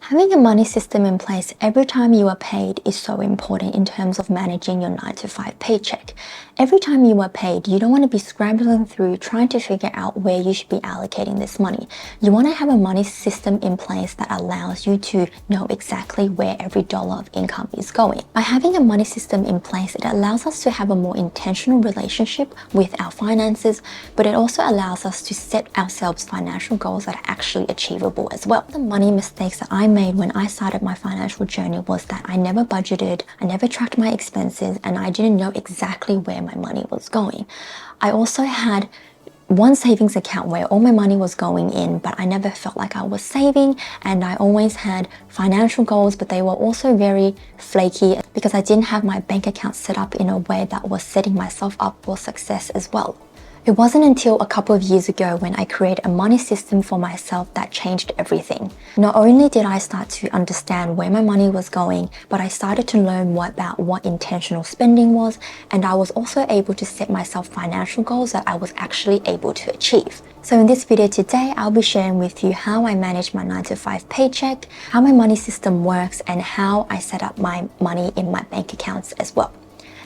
Having a money system in place every time you are paid is so important in terms of managing your 9 to 5 paycheck. Every time you are paid, you don't want to be scrambling through trying to figure out where you should be allocating this money. You want to have a money system in place that allows you to know exactly where every dollar of income is going. By having a money system in place, it allows us to have a more intentional relationship with our finances, but it also allows us to set ourselves financial goals that are actually achievable as well. The money mistakes that I made when I started my financial journey was that I never budgeted, I never tracked my expenses, and I didn't know exactly where my money was going. I also had one savings account where all my money was going in, but I never felt like I was saving, and I always had financial goals, but they were also very flaky because I didn't have my bank account set up in a way that was setting myself up for success as well. It wasn't until a couple of years ago when I created a money system for myself that changed everything. Not only did I start to understand where my money was going, but I started to learn about what intentional spending was, and I was also able to set myself financial goals that I was actually able to achieve. So in this video today, I'll be sharing with you how I manage my 9 to 5 paycheck, how my money system works, and how I set up my money in my bank accounts as well.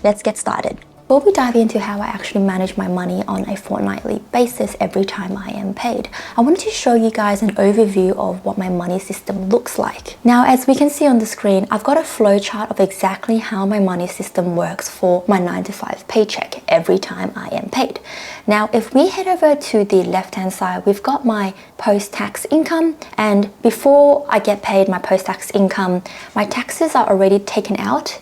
Let's get started. Before we dive into how I actually manage my money on a fortnightly basis every time I am paid, I wanted to show you guys an overview of what my money system looks like. Now, as we can see on the screen, I've got a flow chart of exactly how my money system works for my 9 to 5 paycheck every time I am paid. Now, if we head over to the left-hand side, we've got my post-tax income, and before I get paid my post-tax income, my taxes are already taken out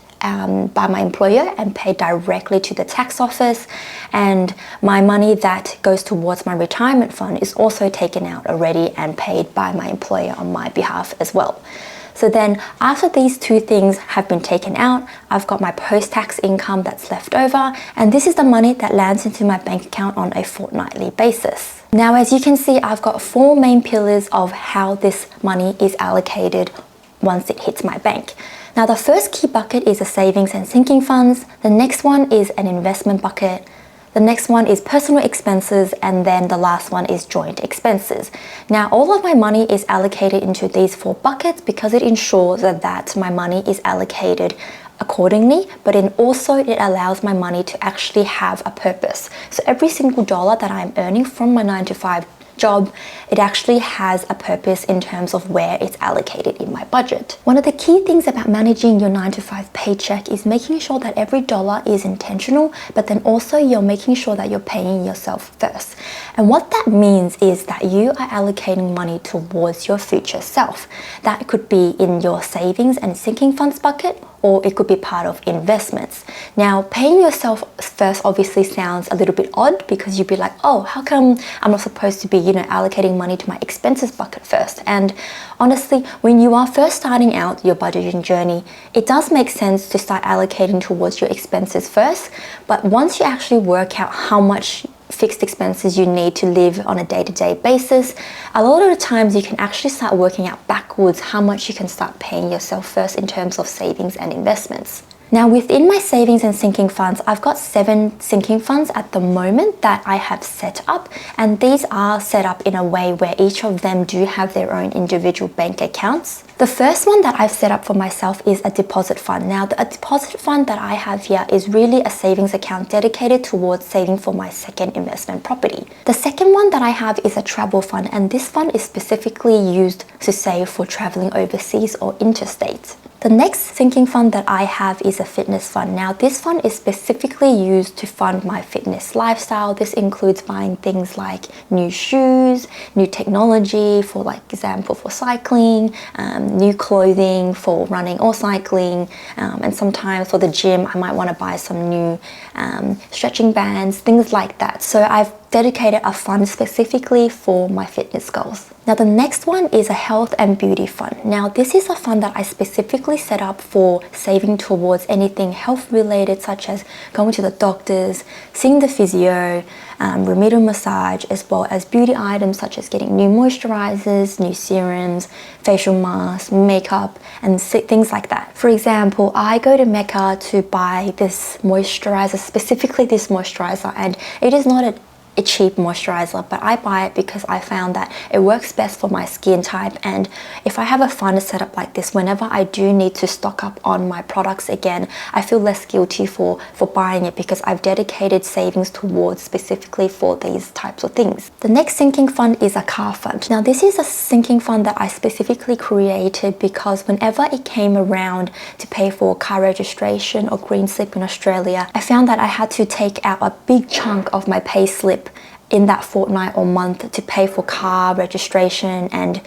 by my employer and paid directly to the tax office, and my money that goes towards my retirement fund is also taken out already and paid by my employer on my behalf as well. So then after these two things have been taken out, I've got my post-tax income that's left over, and this is the money that lands into my bank account on a fortnightly basis. Now, as you can see, I've got four main pillars of how this money is allocated once it hits my bank. Now, the first key bucket is the savings and sinking funds. The next one is an investment bucket. The next one is personal expenses, and then the last one is joint expenses. Now, all of my money is allocated into these four buckets because it ensures that my money is allocated accordingly, but it allows my money to actually have a purpose. So every single dollar that I'm earning from my 9 to 5 job, it actually has a purpose in terms of where it's allocated in my budget. One of the key things about managing your 9 to 5 paycheck is making sure that every dollar is intentional, but then also you're making sure that you're paying yourself first. And what that means is that you are allocating money towards your future self. That could be in your savings and sinking funds bucket, or it could be part of investments. Now, paying yourself first obviously sounds a little bit odd because you'd be like, oh, how come I'm not supposed to be, allocating money to my expenses bucket first? And honestly, when you are first starting out your budgeting journey, it does make sense to start allocating towards your expenses first. But once you actually work out how much fixed expenses you need to live on a day-to-day basis, a lot of the times you can actually start working out backwards how much you can start paying yourself first in terms of savings and investments. Now, within my savings and sinking funds, I've got 7 sinking funds at the moment that I have set up, and these are set up in a way where each of them do have their own individual bank accounts. The first one that I've set up for myself is a deposit fund. Now, a deposit fund that I have here is really a savings account dedicated towards saving for my second investment property. The second one that I have is a travel fund, and this fund is specifically used to save for traveling overseas or interstate. The next sinking fund that I have is a fitness fund. Now, this fund is specifically used to fund my fitness lifestyle. This includes buying things like new shoes, new technology for, like example, for cycling, new clothing for running or cycling, and sometimes for the gym, I might want to buy some new stretching bands, things like that. So I've dedicated a fund specifically for my fitness goals. Now, the next one is a health and beauty fund. Now, this is a fund that I specifically set up for saving towards anything health related, such as going to the doctors, seeing the physio, remedial massage, as well as beauty items such as getting new moisturizers, new serums, facial masks, makeup, and things like that. For example, I go to Mecca to buy this moisturizer, specifically this moisturizer, and it is not a a cheap moisturizer, but I buy it because I found that it works best for my skin type. And if I have a fund set up like this, whenever I do need to stock up on my products again, I feel less guilty for buying it because I've dedicated savings towards specifically for these types of things. The next sinking fund is a car fund. Now this is a sinking fund that I specifically created because whenever it came around to pay for car registration or green slip in Australia, I found that I had to take out a big chunk of my pay slip in that fortnight or month to pay for car registration and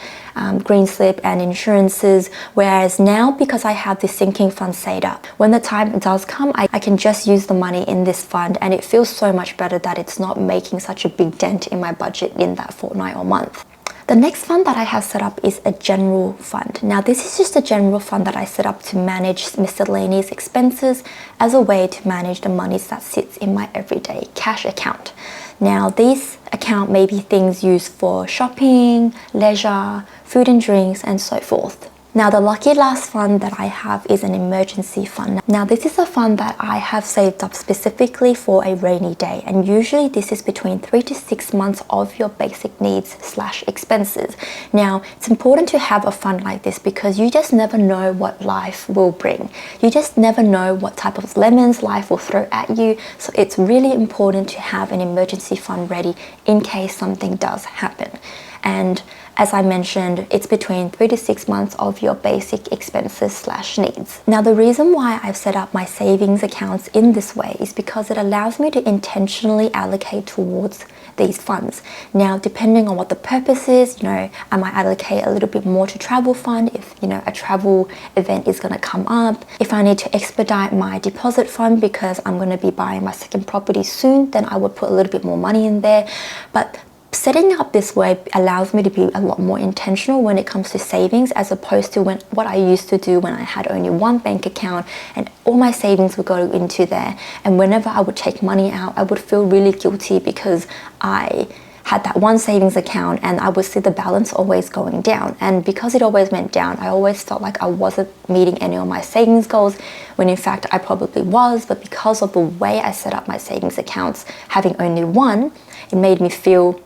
green slip and insurances. Whereas now, because I have this sinking fund set up, when the time does come, I can just use the money in this fund, and it feels so much better that it's not making such a big dent in my budget in that fortnight or month. The next fund that I have set up is a general fund. Now this is just a general fund that I set up to manage miscellaneous expenses as a way to manage the money that sits in my everyday cash account. Now this account may be things used for shopping, leisure, food and drinks, and so forth. Now the lucky last fund that I have is an emergency fund. Now this is a fund that I have saved up specifically for a rainy day, and usually this is between 3 to 6 months of your basic needs / expenses. Now it's important to have a fund like this because you just never know what life will bring. You just never know what type of lemons life will throw at you, so it's really important to have an emergency fund ready in case something does happen. And as I mentioned, it's between 3 to 6 months of your basic expenses / needs. Now the reason why I've set up my savings accounts in this way is because it allows me to intentionally allocate towards these funds. Now depending on what the purpose is, I might allocate a little bit more to travel fund if a travel event is going to come up. If I need to expedite my deposit fund because I'm going to be buying my second property soon, then I would put a little bit more money in there. But setting up this way allows me to be a lot more intentional when it comes to savings, as opposed to what I used to do when I had only one bank account and all my savings would go into there. And whenever I would take money out, I would feel really guilty because I had that one savings account and I would see the balance always going down. And because it always went down, I always felt like I wasn't meeting any of my savings goals, when in fact I probably was. But because of the way I set up my savings accounts, having only one, it made me feel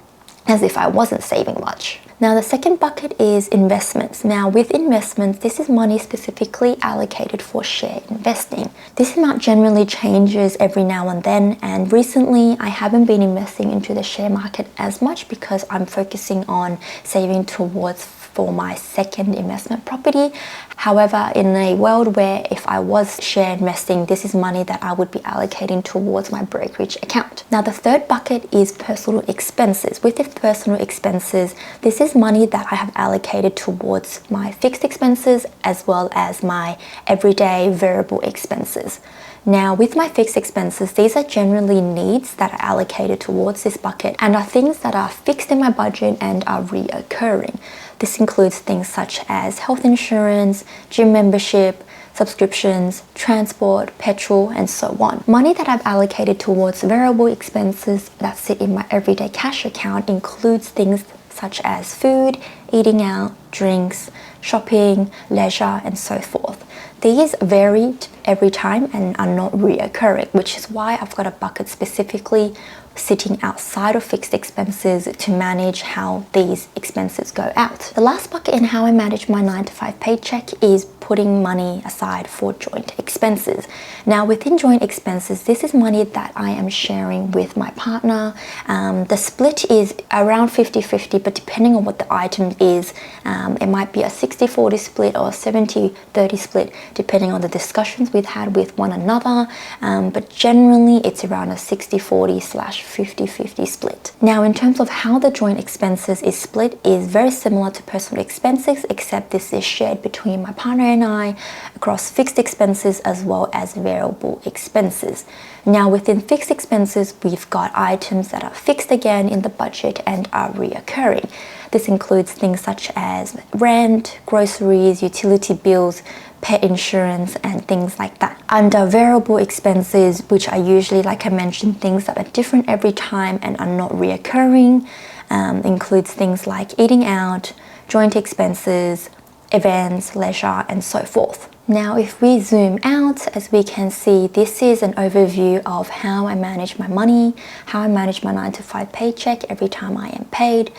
as if I wasn't saving much. Now the second bucket is investments. Now with investments, this is money specifically allocated for share investing. This amount generally changes every now and then, and recently I haven't been investing into the share market as much because I'm focusing on saving towards for my second investment property. However, in a world where if I was share investing, this is money that I would be allocating towards my brokerage account. Now the third bucket is personal expenses. With the personal expenses, this is money that I have allocated towards my fixed expenses as well as my everyday variable expenses. Now with my fixed expenses, these are generally needs that are allocated towards this bucket and are things that are fixed in my budget and are reoccurring. This includes things such as health insurance, gym membership, subscriptions, transport, petrol, and so on. Money that I've allocated towards variable expenses that sit in my everyday cash account includes things such as food, eating out, drinks, shopping, leisure, and so forth. These vary every time and are not reoccurring, which is why I've got a bucket specifically sitting outside of fixed expenses to manage how these expenses go out. The last bucket in how I manage my 9 to 5 paycheck is putting money aside for joint expenses. Now within joint expenses, this is money that I am sharing with my partner. The split is around 50-50, but depending on what the item is, it might be a 60-40 split or a 70-30 split, depending on the discussions we've had with one another. But generally it's around a 60-40 / 50-50 split. Now in terms of how the joint expenses is split is very similar to personal expenses, except this is shared between my partner and I across fixed expenses as well as variable expenses. Now within fixed expenses, we've got items that are fixed again in the budget and are reoccurring. This includes things such as rent, groceries, utility bills, pet insurance, and things like that. Under variable expenses, which are usually, like I mentioned, things that are different every time and are not reoccurring, includes things like eating out, joint expenses, events, leisure, and so forth. Now, if we zoom out, as we can see, this is an overview of how I manage my money, how I manage my 9 to 5 paycheck every time I am paid.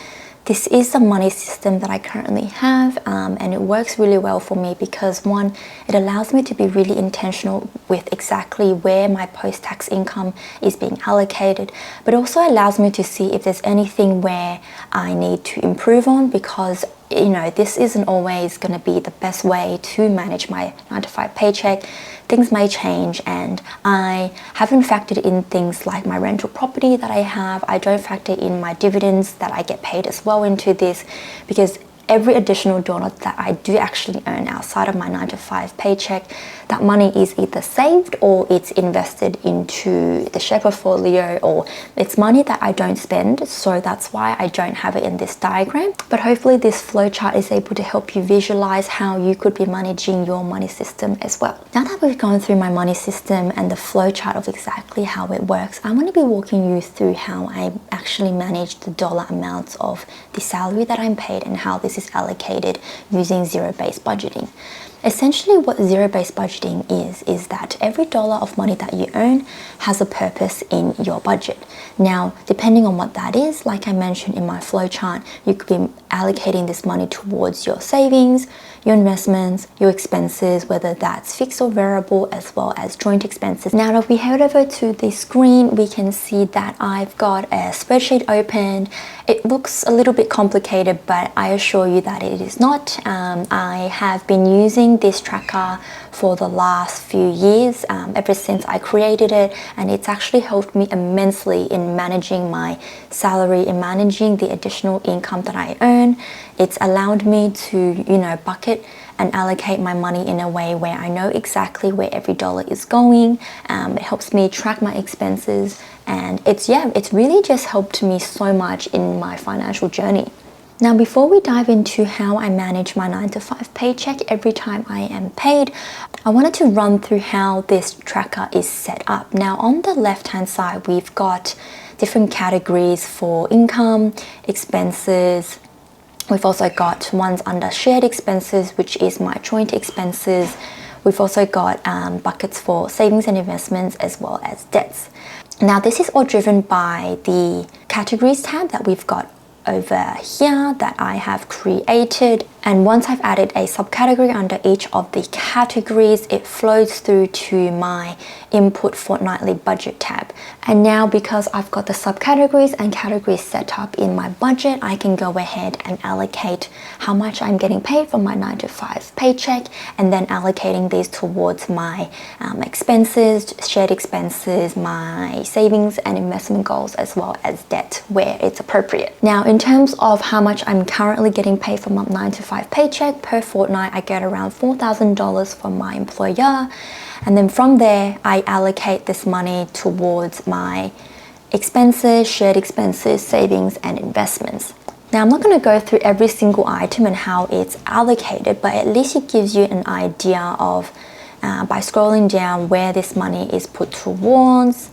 This is the money system that I currently have, and it works really well for me because one, it allows me to be really intentional with exactly where my post-tax income is being allocated, but also allows me to see if there's anything where I need to improve on, because this isn't always going to be the best way to manage my 9 to 5 paycheck. Things may change, and I haven't factored in things like my rental property that I have. I don't factor in my dividends that I get paid as well into this, because every additional dollar that I do actually earn outside of my 9 to 5 paycheck, that money is either saved or it's invested into the share portfolio, or it's money that I don't spend. So that's why I don't have it in this diagram. But hopefully this flowchart is able to help you visualize how you could be managing your money system as well. Now that we've gone through my money system and the flowchart of exactly how it works, I'm going to be walking you through how I actually manage the dollar amounts of the salary that I'm paid and how this is allocated using zero-based budgeting. Essentially what zero-based budgeting is that every dollar of money that you earn has a purpose in your budget. Now, depending on what that is, like I mentioned in my flowchart, you could be allocating this money towards your savings, your investments, your expenses, whether that's fixed or variable, as well as joint expenses. Now, if we head over to the screen, we can see that I've got a spreadsheet opened. It looks a little bit complicated, but I assure you that it is not. I have been using this tracker for the last few years, ever since I created it, and it's actually helped me immensely in managing my salary, in managing the additional income that I earn. It's allowed me to, bucket and allocate my money in a way where I know exactly where every dollar is going. It helps me track my expenses, and it's really just helped me so much in my financial journey. Now, before we dive into how I manage my 9 to 5 paycheck every time I am paid, I wanted to run through how this tracker is set up. Now, on the left-hand side, we've got different categories for income, expenses. We've also got ones under shared expenses, which is my joint expenses. We've also got buckets for savings and investments, as well as debts. Now, this is all driven by the categories tab that we've got over here that I have created, and once I've added a subcategory under each of the categories, it flows through to my input fortnightly budget tab. And now, because I've got the subcategories and categories set up in my budget, I can go ahead and allocate how much I'm getting paid for my 9 to 5 paycheck, and then allocating these towards my expenses, shared expenses, my savings and investment goals, as well as debt where it's appropriate. Now, in terms of how much I'm currently getting paid for my 9 to 5 paycheck per fortnight, I get around $4,000 from my employer, and then from there I allocate this money towards my expenses, shared expenses, savings and investments. Now, I'm not going to go through every single item and how it's allocated, but at least it gives you an idea of by scrolling down where this money is put towards.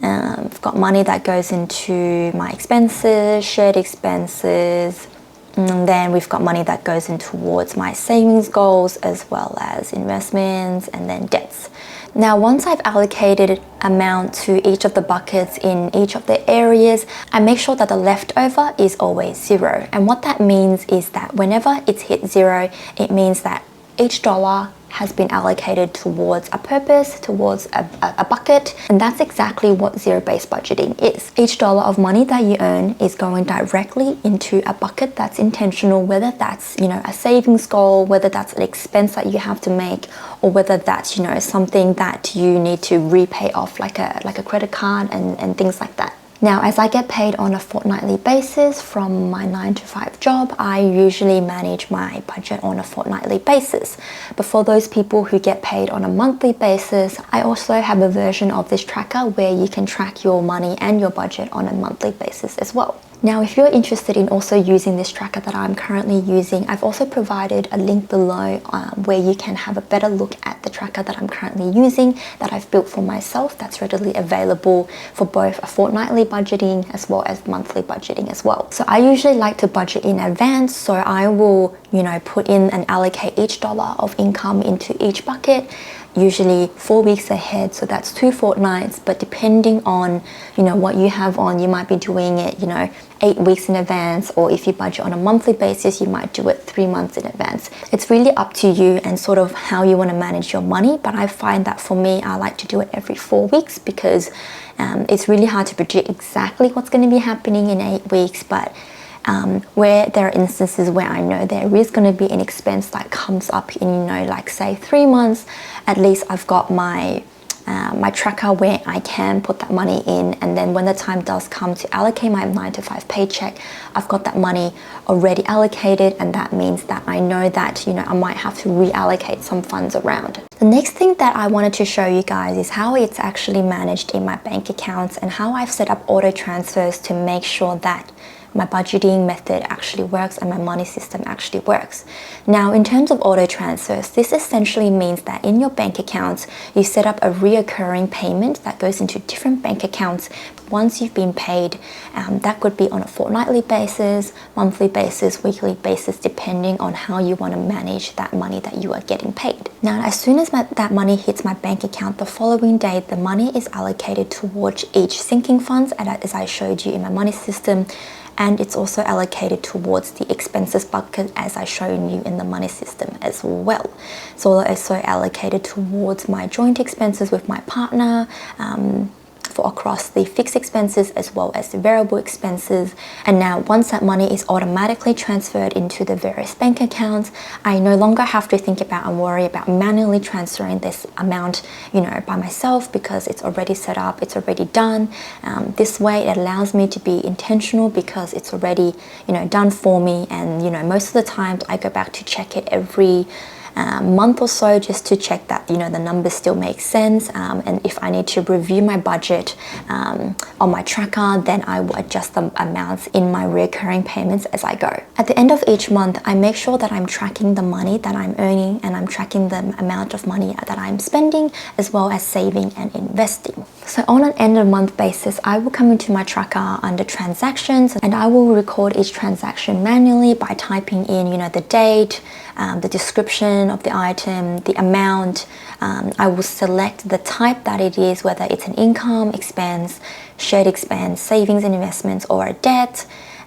I've got money that goes into my expenses, shared expenses, and then we've got money that goes in towards my savings goals, as well as investments, and then debts. Now, once I've allocated amount to each of the buckets in each of the areas, I make sure that the leftover is always zero. And what that means is that whenever it's hit zero, it means that each dollar has been allocated towards a purpose, towards a bucket, and that's exactly what zero-based budgeting is. Each dollar of money that you earn is going directly into a bucket that's intentional, whether that's, a savings goal, whether that's an expense that you have to make, or whether that's, something that you need to repay off like a credit card and things like that. Now, as I get paid on a fortnightly basis from my 9 to 5 job, I usually manage my budget on a fortnightly basis. But for those people who get paid on a monthly basis, I also have a version of this tracker where you can track your money and your budget on a monthly basis as well. Now, if you're interested in also using this tracker that I'm currently using, I've also provided a link below where you can have a better look at the tracker that I'm currently using, that I've built for myself, that's readily available for both a fortnightly budgeting as well as monthly budgeting as well. So I usually like to budget in advance, so I will put in and allocate each dollar of income into each bucket, usually 4 weeks ahead. So that's 2 fortnights, but depending on, what you have on, you might be doing it, 8 weeks in advance, or if you budget on a monthly basis, you might do it 3 months in advance. It's really up to you and sort of how you want to manage your money, but I find that for me, I like to do it every 4 weeks because it's really hard to predict exactly what's going to be happening in 8 weeks, but where there are instances where I know there is going to be an expense that comes up in, like say 3 months, at least I've got my tracker where I can put that money in, and then when the time does come to allocate my 9 to 5 paycheck, I've got that money already allocated, and that means that I know that I might have to reallocate some funds around. The next thing that I wanted to show you guys is how it's actually managed in my bank accounts and how I've set up auto transfers to make sure that my budgeting method actually works and my money system actually works. Now, in terms of auto transfers, this essentially means that in your bank accounts, you set up a reoccurring payment that goes into different bank accounts once you've been paid. That could be on a fortnightly basis, monthly basis, weekly basis, depending on how you want to manage that money that you are getting paid. Now, as soon as that money hits my bank account the following day, the money is allocated towards each sinking funds, as I showed you in my money system, and it's also allocated towards the expenses bucket as I shown you in the money system as well. So also allocated towards my joint expenses with my partner, for across the fixed expenses as well as the variable expenses. And now once that money is automatically transferred into the various bank accounts, I no longer have to think about and worry about manually transferring this amount by myself, because it's already set up, it's already done. This way it allows me to be intentional because it's already done for me, and most of the times I go back to check it every month or so just to check that the numbers still make sense, and if I need to review my budget on my tracker, then I will adjust the amounts in my recurring payments as I go. At the end of each month, I make sure that I'm tracking the money that I'm earning, and I'm tracking the amount of money that I'm spending, as well as saving and investing. So on an end of month basis, I will come into my tracker under transactions, and I will record each transaction manually by typing in the date, the description of the item, the amount. I will select the type that it is, whether it's an income, expense, shared expense, savings and investments, or a debt.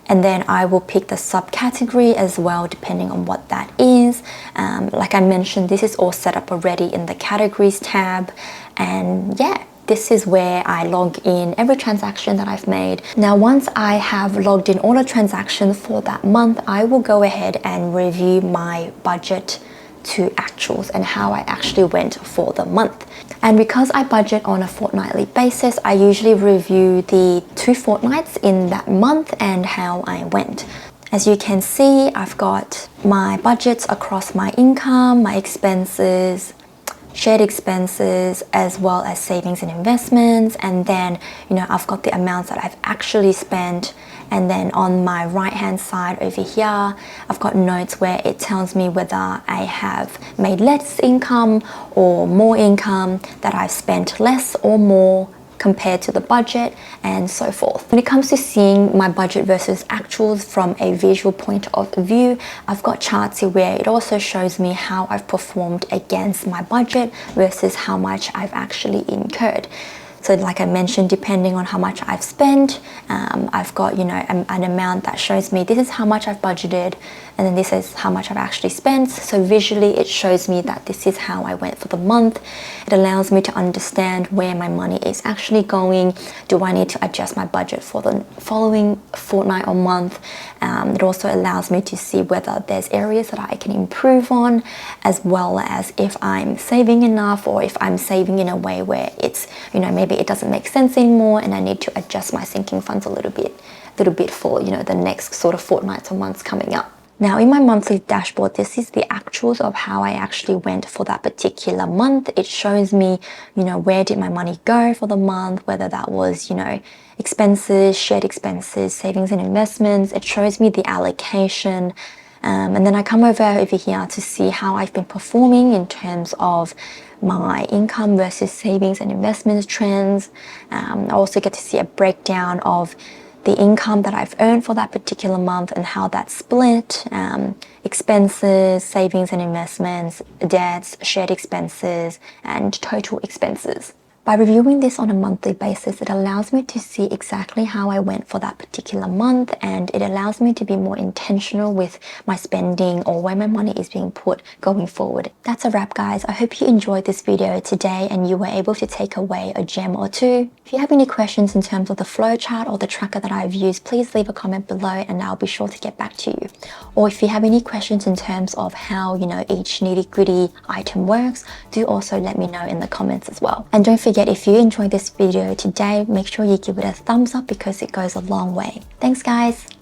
And then I will pick the subcategory as well, depending on what that is. Like I mentioned, this is all set up already in the categories tab. And yeah, this is where I log in every transaction that I've made. Now, once I have logged in all the transactions for that month, I will go ahead and review my budget to actuals and how I actually went for the month. And because I budget on a fortnightly basis, I usually review the 2 fortnights in that month and how I went. As you can see, I've got my budgets across my income, my expenses, shared expenses, as well as savings and investments, and then I've got the amounts that I've actually spent. And then on my right hand side over here, I've got notes where it tells me whether I have made less income or more income, that I've spent less or more compared to the budget, and so forth. When it comes to seeing my budget versus actuals from a visual point of view, I've got charts here where it also shows me how I've performed against my budget versus how much I've actually incurred. So like I mentioned, depending on how much I've spent, I've got an amount that shows me this is how much I've budgeted, and then this is how much I've actually spent. So visually it shows me that this is how I went for the month. It allows me to understand where my money is actually going. Do I need to adjust my budget for the following fortnight or month? It also allows me to see whether there's areas that I can improve on, as well as if I'm saving enough, or if I'm saving in a way where it's maybe it doesn't make sense anymore and I need to adjust my sinking funds a little bit for the next sort of fortnights or months coming up. Now, in my monthly dashboard, this is the actuals of how I actually went for that particular month. It shows me, where did my money go for the month, whether that was, expenses, shared expenses, savings and investments. It shows me the allocation. And then I come over here to see how I've been performing in terms of my income versus savings and investments trends. I also get to see a breakdown of the income that I've earned for that particular month and how that's split, expenses, savings and investments, debts, shared expenses, and total expenses. By reviewing this on a monthly basis, it allows me to see exactly how I went for that particular month, and it allows me to be more intentional with my spending or where my money is being put going forward. That's a wrap, guys. I hope you enjoyed this video today and you were able to take away a gem or two. If you have any questions in terms of the flowchart or the tracker that I've used, please leave a comment below and I'll be sure to get back to you. Or if you have any questions in terms of how, each nitty-gritty item works, do also let me know in the comments as well. And don't forget, if you enjoyed this video today, make sure you give it a thumbs up because it goes a long way. Thanks, guys.